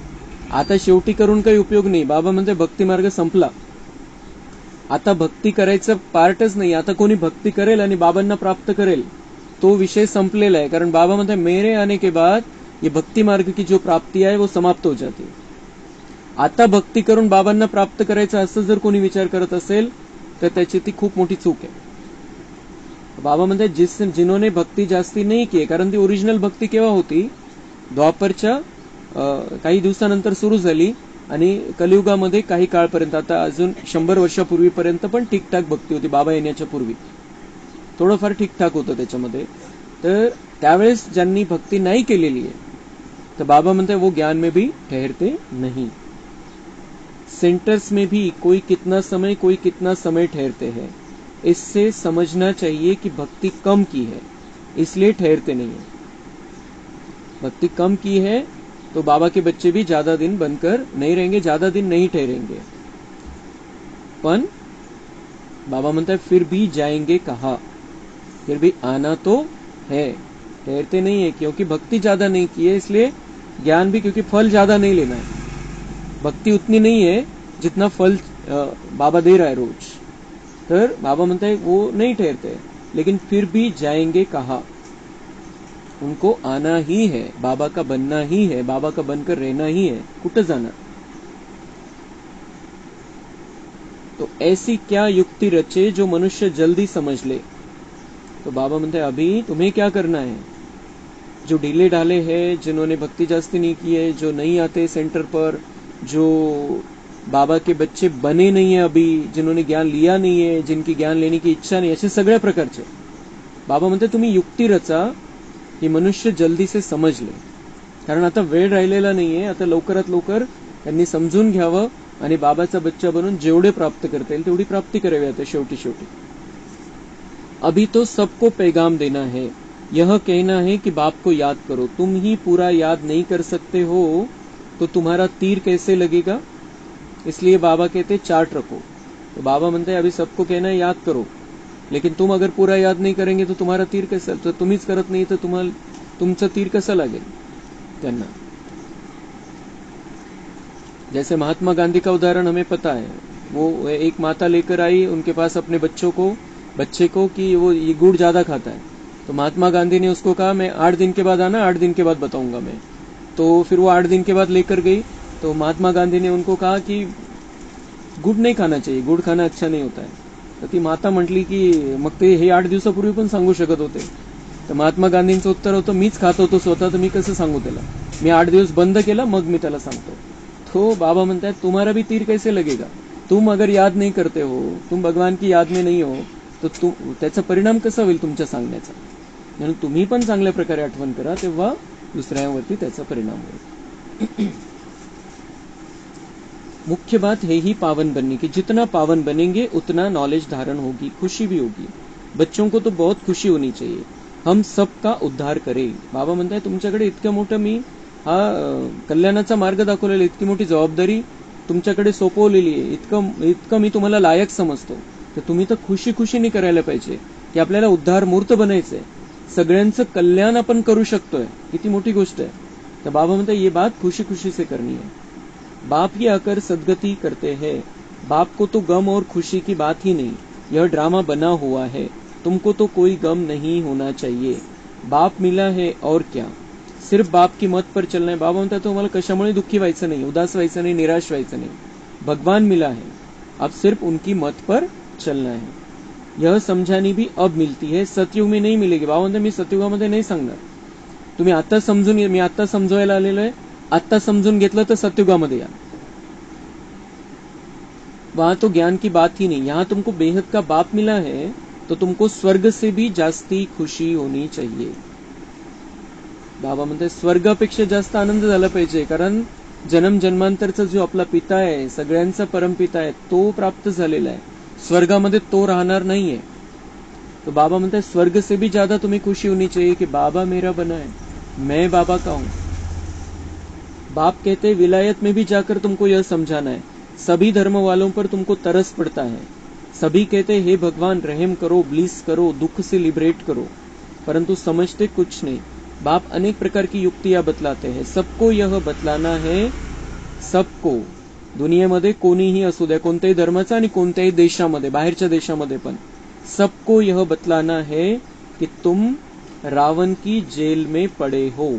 आता शेवटी करून काही उपयोग नाही. बाबा म्हणते भक्ती मार्ग संपला, आता भक्ती करायचं पार्टच नाही. आता कोणी भक्ती करेल आणि बाबांना प्राप्त करेल तो विषय संपलेला आहे. कारण बाबा म्हणते मेरे आने के बाद ये भक्ति मार्ग की जो प्राप्ति है वो समाप्त हो जाती. आता भक्ती करून बाबांना प्राप्त करायचं असं जर कोणी विचार करत असेल तर त्याची ती खूप मोठी चूक आहे. बाबा म्हणते जिन्होंने भक्ती जास्ती नाही की, कारण ती ओरिजिनल भक्ती केव्हा होती, द्वापरच्या काही दिवसानंतर सुरू झाली, आणि कलियुगामध्ये काही काळपर्यंत, आता अजून 100 वर्षापूर्वीपर्यंत पण ठीकठाक भक्ती होती. बाबा येण्याच्या पूर्वी थोडंफार ठीकठाक होतं त्याच्यामध्ये. तर त्यावेळेस ज्यांनी भक्ती नाही केलेली आहे तो बाबा म्हणते वो ज्ञान में भी ठहरते नहीं. सेंटर्स में भी कोई कितना समय ठहरते हैं. इससे समझना चाहिए कि भक्ति कम की है इसलिए ठहरते नहीं है. भक्ति कम की है तो बाबा के बच्चे भी ज्यादा दिन बनकर नहीं रहेंगे, ज्यादा दिन नहीं ठहरेंगे. पण बाबा म्हणता है फिर भी जाएंगे कहा, फिर भी आना तो है, ठहरते नहीं है. क्योंकि भक्ति ज्यादा नहीं की है इसलिए ज्ञान भी, क्योंकि फल ज्यादा नहीं लेना है. भक्ति उतनी नहीं है जितना फल बाबा दे रहा है रोज. तर बाबा म्हणता है वो नहीं ठहरते, लेकिन फिर भी जाएंगे कहा, उनको आना ही है, बाबा का बनना ही है, बाबा का बनकर रहना ही है. कुठं जाणार. तो ऐसी क्या युक्ति रचे जो मनुष्य जल्दी समझ ले. तो बाबा म्हणते अभी तुम्हें क्या करना है. जो ढीले ढाले हैं, जिन्होंने भक्ति जास्ती नहीं की है, जो नहीं आते सेंटर पर, जो बाबा के बच्चे बने नहीं है अभी, जिन्होंने ज्ञान लिया नहीं है, जिनकी ज्ञान लेने की इच्छा नहीं, असे सगळ्या प्रकारचे बाबा म्हणते तुम्ही युक्ती रचा ही मनुष्य जल्दी से समज ले. कारण आता वेळ राहिलेला नाहीये. आता लवकरात लवकर त्यांनी समजून घ्यावं आणि बाबाचा बच्चा बनून जेवढे प्राप्त करता येईल तेवढी प्राप्ती करावी. आता शेवटी अभी तो सबको पैगाम देना है. यह कहना है कि बाप को याद करो. तुम ही पूरा याद नहीं कर सकते हो तो तुम्हारा तीर कैसे लगेगा. इसलिए बाबा कहते चार्ट रखो. तो बाबा म्हणते अभी सबको कहना है याद करो, लेकिन तुम अगर पूरा याद नहीं करेंगे तो तुम्हारा तीर कैसा, तो तुम्हीच करत नाही तर तुम्हाला तुमचं तीर कसं लागेल त्यांना. जैसे महात्मा गांधी का उदाहरण हमें पता है. वो एक माता लेकर आई उनके पास अपने बच्चे को कि वो ये गुड़ ज्यादा खाता है. तो महात्मा गांधी ने उसको कहा मैं 8 दिन के बाद आना, 8 दिन के बाद बताऊंगा मैं. तो फिर वो 8 दिन के बाद लेकर गई तो महात्मा गांधी ने उनको कहा कि गुड़ नहीं खाना चाहिए, गुड़ खाना अच्छा नहीं होता है. तर ती माता म्हटली की मग ते हे 8 दिवसापूर्वी पण सांगू शकत होते. तर महात्मा गांधींचं उत्तर होतं, मीच खात होतो स्वतः, तर मी कसं सांगू त्याला. मी 8 दिवस बंद केलं, मग मी त्याला सांगतो. तो बाबा म्हणतात, तुम्हारा भी तीर कैसे लगेगा. तुम अगर याद नहीं करते हो, तुम भगवान की याद में नहीं हो, तो त्याचा परिणाम कसा होईल तुमच्या सांगण्याचा. म्हणून तुम्ही पण चांगल्या प्रकारे आठवण करा, तेव्हा दुसऱ्यावरती त्याचा परिणाम होईल. मुख्य बात है ही पावन बनने की. जितना पावन बनेंगे उतना नॉलेज धारण होगी, खुशी भी होगी. बच्चों को तो बहुत खुशी होनी चाहिए. हम सबका उद्धार करें. बाबा म्हणताय, तुमच्याकडे इतकं मोठं मी हा कल्याणाचा मार्ग दाखवलेला, इतकी मोठी जबाबदारी तुमच्याकडे सोपवलेली आहे, इतकं मी तुम्हाला लायक समजतो, तर तुम्ही तर खुशी खुशीने करायला पाहिजे की आपल्याला उद्धार मूर्त बनायचंय, सगळ्यांचं कल्याण आपण करू शकतोय, किती मोठी गोष्ट आहे. तर बाबा म्हणतात, ये बात खुशी खुशी से करनी है. बाप ही आकर सदगति करते हैं. बाप को तो गम और खुशी की बात ही नहीं, यह ड्रामा बना हुआ है. तुमको तो कोई गम नहीं होना चाहिए. बाप मिला है और क्या, सिर्फ बाप की मत पर चलना है. बाबा म्हणतात, तुम्हाला कशामुळे दुःखी व्हायचं नाही, उदास व्हायचं नाही, निराश व्हायचं नाही. भगवान मिला है, अब सिर्फ उनकी मत पर चलना है. यह समझानी भी अब मिलती है, सतयुग में नहीं मिलेगी. बाबा म्हणतात, मी सतयुगामध्ये नाही सांगणार. तुम्ही आता समजून, मी आता समजवायला आलेलो आहे, आता समजून घेतलं तर सतयुगामध्ये या. वहां तो ज्ञान की बात ही नहीं. यहां तुमको बेहद का बाप मिला है, तो तुमको स्वर्ग से भी जास्ती खुशी होनी चाहिए. बाबा म्हणते, स्वर्गापेक्षा जास्त आनंद झाला पाहिजे, कारण जन्म जन्मांतरचा जो आपला पिता आहे, सगळ्यांचा परमपिता आहे, तो प्राप्त झालेला आहे. स्वर्गामध्ये तो राहणार नाहीये. तो बाबा म्हणते, स्वर्ग से भी ज्यादा तुम्हें खुशी होनी चाहिए कि बाबा मेरा बना है, मैं बाबा का हूं. बाप कहते, विलायत में भी जाकर तुमको यह समझाना है, सभी धर्म वालों पर तुमको तरस पड़ता है. सभी कहते, हे भगवान रहम करो, ब्लीस करो, दुख से लिबरेट करो, परंतु समझते कुछ नहीं. बाप अनेक प्रकार की युक्तियां बतलाते हैं. सबको यह बतलाना है, सबको, दुनियेमध्ये कोणीही असू द्या, कोणत्याही धर्माचा आणि कोणत्याही देशामध्ये, बाहेरच्या देशामध्ये पण, सबको यह बतलाना है कि तुम रावण की जेल में पड़े हो.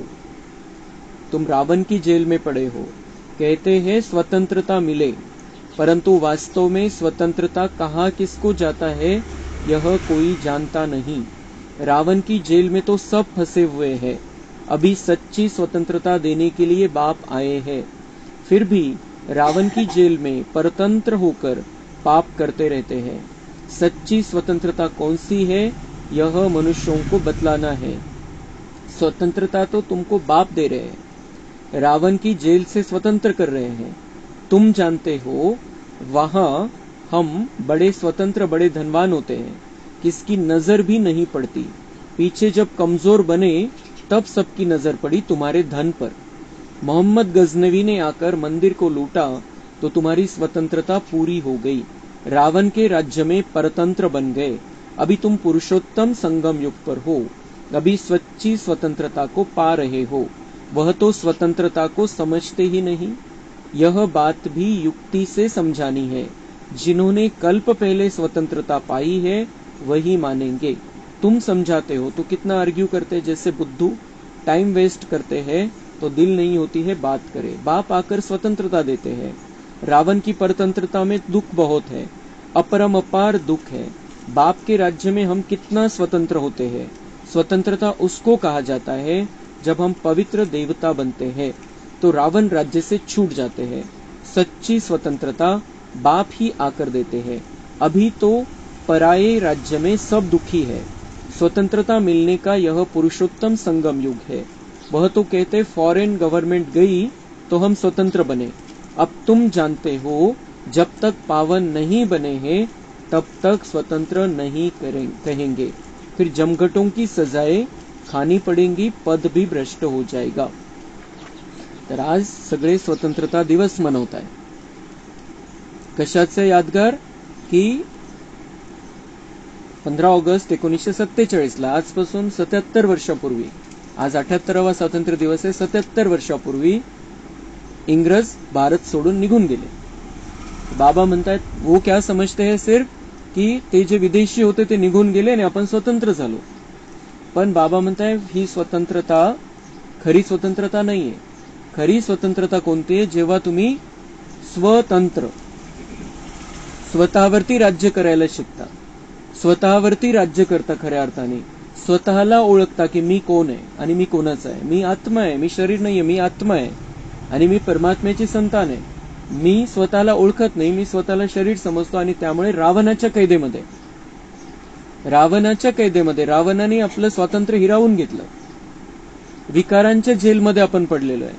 तुम रावण की जेल में पड़े हो. कहते हैं स्वतंत्रता मिले, परंतु वास्तव में स्वतंत्रता कहाँ किसको जाता है यह कोई जानता नहीं. रावण की जेल में तो सब फंसे हुए हैं. अभी सच्ची स्वतंत्रता देने के लिए बाप आए हैं. फिर भी रावण की जेल में परतंत्र होकर पाप करते रहते हैं. सच्ची स्वतंत्रता कौन सी है, यह मनुष्यों को बतलाना है. स्वतंत्रता तो तुमको बाप दे रहे हैं, रावण की जेल से स्वतंत्र कर रहे हैं. तुम जानते हो वहां हम बड़े स्वतंत्र, बड़े धनवान होते हैं, किसकी नजर भी नहीं पड़ती. पीछे जब कमजोर बने तब सबकी नजर पड़ी तुम्हारे धन पर. मोहम्मद गजनवी ने आकर मंदिर को लूटा तो तुम्हारी स्वतंत्रता पूरी हो गई. रावण के राज्य में परतंत्र बन गए. अभी तुम पुरुषोत्तम संगम युग पर हो. अभी सच्ची स्वतंत्रता को पा रहे हो. वह तो स्वतंत्रता को समझते ही नहीं. यह बात भी युक्ति से समझानी है. जिन्होंने कल्प पहले स्वतंत्रता पाई है वही मानेंगे. तुम समझाते हो तो कितना आर्ग्यू करते हैं, जैसे बुद्धू टाइम वेस्ट करते हैं तो दिल नहीं होती है बात करे. बाप आकर स्वतंत्रता देते हैं. रावण की परतंत्रता में दुख बहुत है, अपरमपार दुख है. बाप के राज्य में हम कितना स्वतंत्र होते हैं. स्वतंत्रता उसको कहा जाता है जब हम पवित्र देवता बनते हैं तो रावण राज्य से छूट जाते हैं. सच्ची स्वतंत्रता बाप ही आकर देते हैं. अभी तो पराये राज्य में सब दुखी है. स्वतंत्रता मिलने का यह पुरुषोत्तम संगम युग है. वह तो कहते फॉरेन गवर्नमेंट गई तो हम स्वतंत्र बने. अब तुम जानते हो जब तक पावन नहीं बने हैं तब तक स्वतंत्र नहीं कहेंगे. फिर जमघटों की सजाएं खानी पडेंगी, पद भी भ्रष्ट हो जाएगा. तर आज सगळे स्वतंत्रता दिवस मनवताय. कशाचे यादगार की 15 ऑगस्ट 1947 ला, आजपासून 77 वर्षापूर्वी, आज 78वा स्वातंत्र्य दिवस आहे. 77 वर्षापूर्वी इंग्रज भारत सोडून निघून गेले. बाबा म्हणतात वो क्या समजते हैं सिर्फ की ते जे विदेशी होते ते निघून गेले आणि आपण स्वतंत्र झालो. पण बाबा म्हणताय ही स्वतंत्रता खरी स्वतंत्रता नाहीये. खरी स्वतंत्रता कोणती आहे? जेव्हा तुम्ही स्वतंत्र, स्वतःवरती राज्य करायला शिकता, स्वतःवरती राज्य करता, खऱ्या अर्थाने स्वतःला ओळखता की मी कोण आहे आणि मी कोणाचा आहे. मी आत्मा आहे, मी शरीर नाहीये, मी आत्मा आहे आणि मी परमात्म्याची संतान आहे. मी स्वतःला ओळखत नाही, मी स्वतःला शरीर समजतो आणि त्यामुळे रावणाच्या कैदेमध्ये रावणाने आपलं स्वातंत्र्य हिरावून घेतलं. विकारांच्या जेलमध्ये आपण पडलेलो आहे.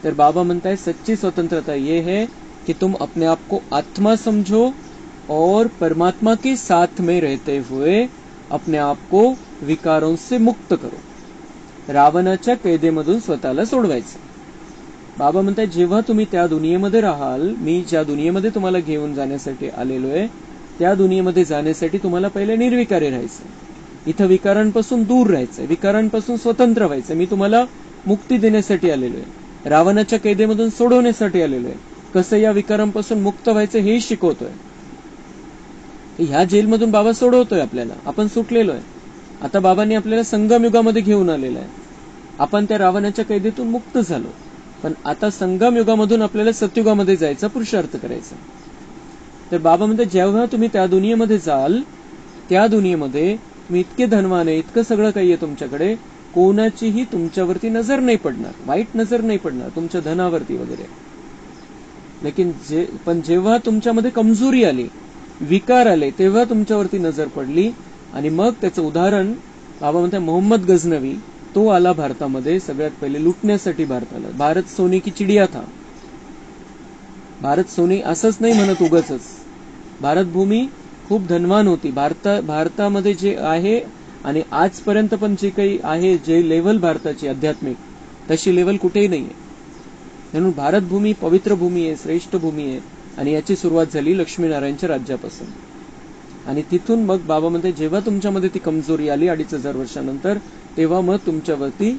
तर बाबा म्हणताय सच्ची स्वतंत्रता ये है कि तुम अपने आप को आत्मा समझो और परमात्मा के साथ में रहते हुए अपने आप को विकारों से मुक्त करो. रावणाच्या कैदेमधून स्वतःला सोडवायचं. बाबा म्हणताय जेव्हा तुम्ही त्या दुनियेमध्ये राहाल, मी ज्या दुनियेमध्ये तुम्हाला घेऊन जाण्यासाठी आलेलो आहे, त्या दुनियेमध्ये जाण्यासाठी तुम्हाला पहिले निर्विकारी राहायचं. इथं विकारांपासून दूर राहायचंय, विकारांपासून स्वतंत्र व्हायचंय. मी तुम्हाला मुक्ती देण्यासाठी आलेलो आहे, रावणाच्या कैदेमधून सोडवण्यासाठी आलेलो आहे. कसं या विकारांपासून मुक्त व्हायचं हे शिकवतोय. ह्या जेलमधून बाबा सोडवतोय आपल्याला. आपण सुटलेलो आहे. आता बाबांनी आपल्याला संगम युगामध्ये घेऊन आलेलं आहे. आपण त्या रावणाच्या कैदेतून मुक्त झालो, पण आता संगम युगामधून आपल्याला सतयुगामध्ये जायचा पुरुषार्थ करायचा. तर बाबा म्हणतात जेव्हा तुम्ही त्या दुनियेमध्ये जाल, त्या दुनियेमध्ये तुम्ही इतके धनवान आहे, इतकं सगळं काही आहे तुमच्याकडे, कोणाचीही तुमच्यावरती नजर नाही पडणार, वाईट नजर नाही पडणार तुमच्या धनावरती वगैरे. लेकिन पण जेव्हा तुमच्यामध्ये कमजोरी आली, विकार आले, तेव्हा तुमच्यावरती नजर पडली. आणि मग त्याचं उदाहरण बाबा म्हणतात मोहम्मद गझनवी, तो आला भारतामध्ये सगळ्यात पहिले लुटण्यासाठी भारताला. भारत सोने की चिडिया था. भारत सोने असंच नाही म्हणत उगाच. भारत भूमी खूप धनवान होती. भारतामध्ये जे आहे आणि आजपर्यंत पण जे काही आहे, जे लेव्हल भारताची आध्यात्मिक, तशी लेव्हल कुठेही नाहीये. म्हणून भारत भूमी पवित्र भूमी आहे, श्रेष्ठ भूमी आहे. आणि याची सुरुवात झाली लक्ष्मीनारायणच्या राज्यापासून. आणि तिथून मग बाबा म्हणते जेव्हा तुमच्यामध्ये ती कमजोरी आली 2500 वर्षानंतर, तेव्हा मग तुमच्यावरती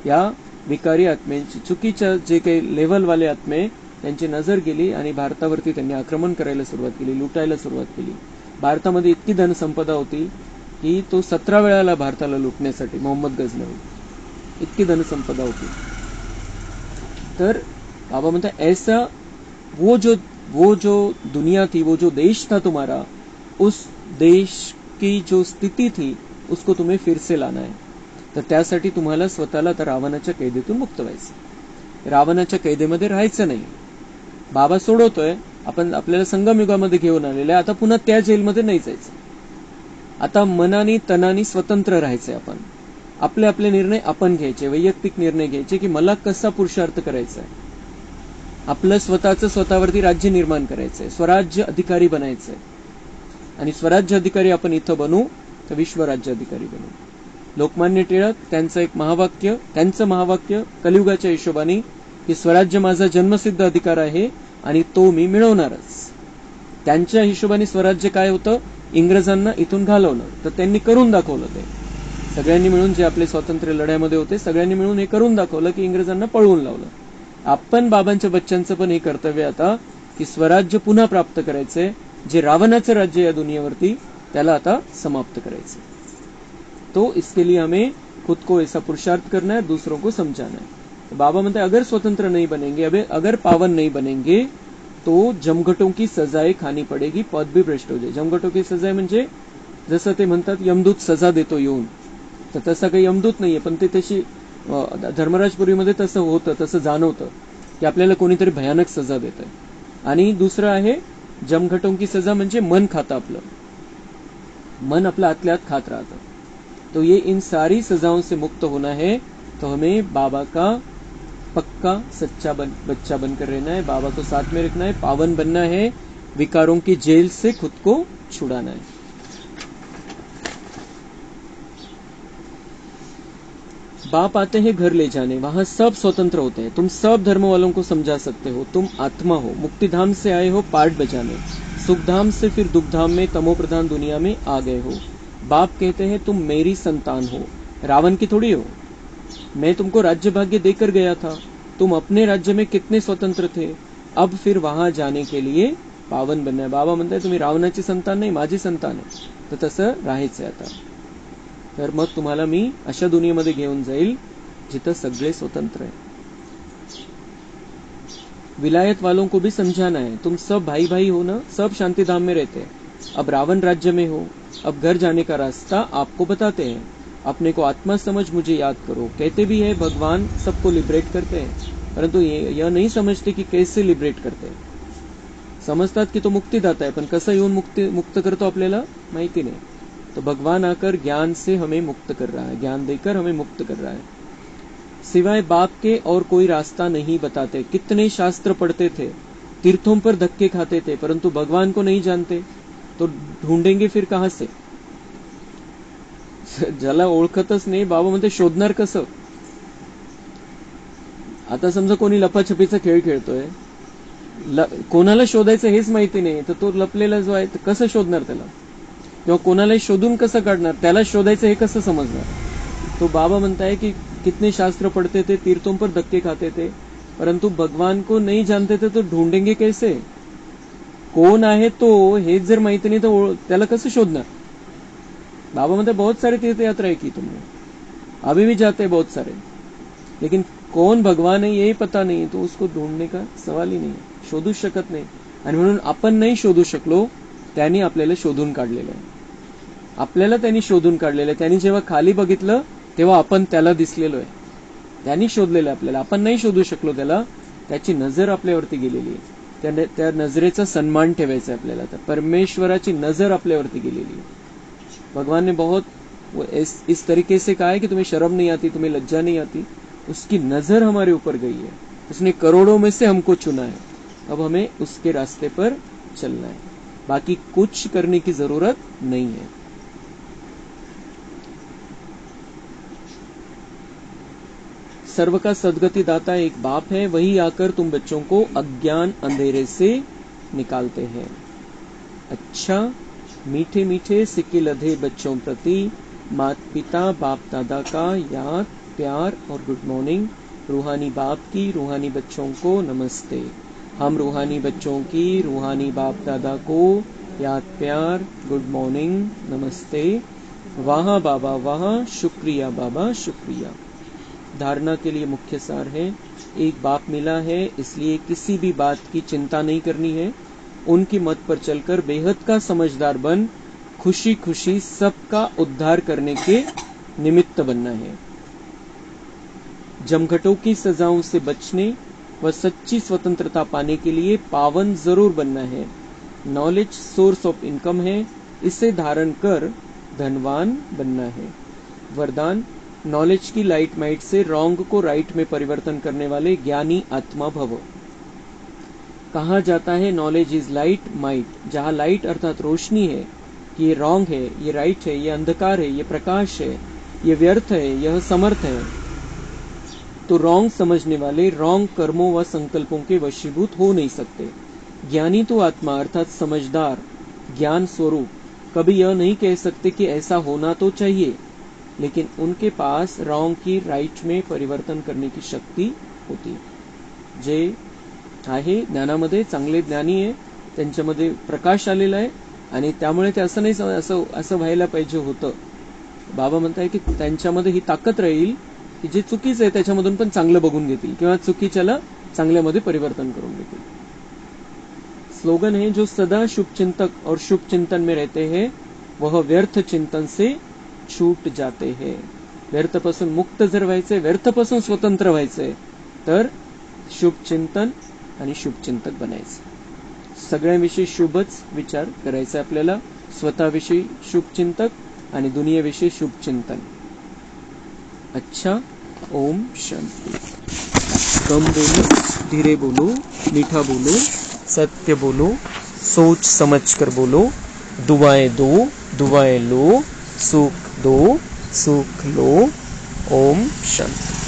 या विकारी आत्म्यांची, चुकीच्या जे काही लेव्हलवाले आत्मे, त्यांची नजर गेली आणि भारतावरती त्यांनी आक्रमण करायला सुरुवात केली, लुटायला सुरुवात केली. भारतामध्ये इतकी धनसंपदा होती की तो 17 वेळाला भारताला लुटण्यासाठी मोहम्मद गझनवी, इतकी धनसंपदा होती. तर बाबा म्हणतात ऐसा वो जो दुनिया थी, वो जो देश था तुम्हारा, उस देश की जो स्थिती थी उसको तुम्हें फिर से लाना है. तर त्यासाठी तुम्हाला स्वतःला तर रावणाच्या कैदेतून मुक्त व्हायचं. रावणाच्या कैदेमध्ये राहायचं नाही. बाबा सोडवतोय, आपण आपल्याला संगम युगामध्ये घेऊन आलेलं आहे. आता पुन्हा त्या जेलमध्ये नाही जायचं. आता मनाने तनाने स्वतंत्र राहायचंय. आपण आपले आपले निर्णय आपण घ्यायचे, वैयक्तिक निर्णय घ्यायचे की मला कसा पुरुषार्थ करायचा आहे. आपलं स्वतःचं स्वतःवरती राज्य निर्माण करायचंय, स्वराज्य अधिकारी बनायचंय. आणि स्वराज्य अधिकारी आपण इथं बनू तर विश्वराज्य अधिकारी बनू. लोकमान्य टिळक त्यांचं महावाक्य कलियुगाच्या हिशोबाने की स्वराज्य माझा जन्मसिद्ध अधिकार आहे आणि तो मी मिळवणारच. त्यांच्या हिशोबाने स्वराज्य काय होतं? इंग्रजांना इथून घालवणं. तर त्यांनी करून दाखवलं. ते सगळ्यांनी मिळून, जे आपले स्वातंत्र्य लढ्यामध्ये होते, सगळ्यांनी मिळून हे करून दाखवलं की इंग्रजांना पळवून लावलं. आपण बाबांच्या बच्चांचं पण हे कर्तव्य आता की स्वराज्य पुन्हा प्राप्त करायचंय. जे रावणाचं राज्य या दुनियेवरती, त्याला आता समाप्त करायचं. तो इसके लिए हमें खुद को ऐसा पुरुषार्थ करना है, दूसरों को समझाना है. तो बाबा म्हणते अगर स्वतंत्र नहीं बनेंगे, अगर पावन नहीं बनेंगे, तो जमघटों की सजाएं खानी पडेगी, पद भी भ्रष्ट हो जाए. जमघटों की सजाएं म्हणजे जसं ते म्हणतात यमदूत सजा देतो येऊन, तर तसा काही यमदूत नाहीये, पण ते तशी धर्मराजपुरीमध्ये तसं होतं, तसं जाणवतं की आपल्याला कोणीतरी भयानक सजा देत आहे. आणि दुसरं आहे जमघटों की सजा म्हणजे मन खातं, आपलं मन आपलं आतल्या आत खात राहतं. तो ये इन सारी सजाओं से मुक्त होना है. तो हमें बाबा का पक्का सच्चा बच्चा बनकर रहना है, बाबा को साथ में रखना है, पावन बनना है, विकारों की जेल से खुद को छुड़ाना है. बाप आते हैं घर ले जाने, वहां सब स्वतंत्र होते हैं. तुम सब धर्म वालों को समझा सकते हो. तुम आत्मा हो, मुक्तिधाम से आए हो पाठ बजाने, सुखधाम से फिर दुखधाम में तमो प्रधान दुनिया में आ गए हो. बाप कहते हैं तुम मेरी संतान हो, रावण की थोड़ी हो. मैं तुमको राज्य भाग्य देकर गया था, तुम अपने राज्य में कितने स्वतंत्र थे. अब फिर वहां जाने के लिए पावन बनना है. बाबा म्हणताय तुम्ही रावणाची संतान नाही, माझी संतान आहे. तर तसं राहायचंय आता. तर मग तुम्हाला मी अशा दुनियेमध्ये घेऊन जाईल जिथं सगळे स्वतंत्र आहे. विलायत वालों को भी समझाना है, तुम सब भाई भाई हो ना, सब शांति धाम में रहते हैं, अब रावण राज्य में हो, अब घर जाने का रास्ता आपको बताते हैं, अपने को आत्मा समझ मुझे याद करो। कहते भी है भगवान सबको लिबरेट करते हैं, परंतु यह नहीं समझते कि कैसे लिबरेट करते हैं। समजतात की तो मुक्तीदाता आहे, पण कसं येऊन मुक्त करतो आपल्याला माहिती नाही। तो भगवान आकर ज्ञान से हमें मुक्त कर रहा है, ज्ञान देकर हमें मुक्त कर रहा है। सिवाय बाप के और कोई रास्ता नहीं बताते। कितने शास्त्र पढ़ते थे, तीर्थों पर धक्के खाते थे, परंतु भगवान को नहीं जानते, तो ढूंढेंगे फिर कहां से? ज्याला ओळखतच नाही, बाबा म्हणते शोधणार कसं? आता समजा कोणी लपाछपीचा खेळ खेळतोय, कोणाला शोधायचं हेच माहिती नाही, तर तो लपलेला जो आहे कसं शोधणार त्याला? किंवा कोणाला शोधून कसं काढणार? त्याला शोधायचं हे कसं समजणार? तो बाबा म्हणताय कि कितने शास्त्र पढ़ते थे, तीर्थों पर धक्के खाते थे, परंतु भगवान को नहीं जानते थे, तो ढूंढेंगे कैसे? कोण आहे तो हेच जर माहिती नाही तर त्याला कसं शोधणार? बाबा म्हणते बहुत सारे तीर्थ यात्रा की तुमने, अभी भी जाते हैं बहुत सारे, लेकिन कौन भगवान है यही पता नहीं, तो उसको ढूंढने का सवाल ही नहीं, शोधू शकत नाही। आणि म्हणून आपण नाही शोधू शकलो, त्यांनी आपल्याला शोधून काढलेलं आहे, आपल्याला त्यांनी शोधून काढलेलं आहे। त्यांनी जेव्हा खाली बघितलं तेव्हा आपण त्याला दिसलेलो आहे, त्यांनी शोधलेलं आपल्याला, आपण नाही शोधू शकलो त्याला, त्याची नजर आपल्यावरती गेलेली आहे, त्या नजरेचा सन्मान ठेवायचा आपल्याला। तर परमेश्वराची नजर आपल्यावरती गेलेली आहे। भगवान ने बहुत इस तरीके से कहा है कि तुम्हें शर्म नहीं आती, तुम्हें लज्जा नहीं आती, उसकी नजर हमारे ऊपर गई है, उसने करोड़ों में से हमको चुना है, अब हमें उसके रास्ते पर चलना है, बाकी कुछ करने की जरूरत नहीं है। सर्व का सदगति दाता एक बाप है, वही आकर तुम बच्चों को अज्ञान अंधेरे से निकालते हैं। अच्छा, मीठे मीठे सिक्के लधे बच्चों प्रति माता पिता बाप दादा का याद प्यार और गुड मॉर्निंग। रूहानी बाप की रूहानी बच्चों को नमस्ते। हम रूहानी बच्चों की रूहानी बाप दादा को याद प्यार गुड मॉर्निंग नमस्ते। वहाँ बाबा वहाँ, शुक्रिया बाबा शुक्रिया। धारणा के लिए मुख्य सार है, एक बाप मिला है, इसलिए किसी भी बात की चिंता नहीं करनी है, उनकी मत पर चलकर बेहद का समझदार बन खुशी खुशी सबका उद्धार करने के निमित्त बनना है। जमघटों की सजाओं से बचने व सच्ची स्वतंत्रता पाने के लिए पावन जरूर बनना है। नॉलेज सोर्स ऑफ इनकम है, इसे धारण कर धनवान बनना है। वरदान, नॉलेज की लाइट माइट से रॉन्ग को राइट में परिवर्तन करने वाले ज्ञानी आत्मा भव। कहा जाता है नॉलेज इज लाइट माइट, जहाँ लाइट अर्थात रोशनी है कि ये रॉन्ग है, ये राइट है, ये अंधकार है, ये प्रकाश है, ये व्यर्थ है, यह समर्थ है, तो रॉन्ग समझने वाले रॉन्ग कर्मों व संकल्पों के वशीभूत हो नहीं सकते। ज्ञानी तो आत्मा अर्थात समझदार ज्ञान स्वरूप कभी यह नहीं कह सकते कि ऐसा होना तो चाहिए, लेकिन उनके पास रॉन्ग की राइट में परिवर्तन करने की शक्ती होती। जे आहे ज्ञानामध्ये चांगले ज्ञानी आहे, त्यांच्यामध्ये प्रकाश आलेला आहे आणि त्यामुळे ते असं नाही असं व्हायला पाहिजे होतं। बाबा म्हणताय की त्यांच्यामध्ये ही ताकद राहील की जे चुकीचं आहे त्याच्यामधून पण चांगलं बघून घेतील किंवा चुकीच्याला चांगल्यामध्ये परिवर्तन करून घेतील। स्लोगन है, जो सदा शुभ चिंतक और शुभ चिंतन में रहते हैं वह व्यर्थ चिंतन से छूट जाते हैं। व्यर्थपासून मुक्त जर व्हायचंय, व्यर्थपासून स्वतंत्र व्हायचंय तर शुभ चिंतन आणि शुभचिंतक बनायचं। सगळ्यांविषयी शुभच विचार करायचा आपल्याला, स्वतःविषयी शुभचिंतक आणि दुनियेविषयी शुभचिंतन। अच्छा, ओम शांति। कम बोलो, धीरे बोलो, मीठा बोलो, सत्य बोलो, सोच समझ कर बोलो, दुआएं दो, दुआएं लो, सुख दो, सुख लो। ओम शांति।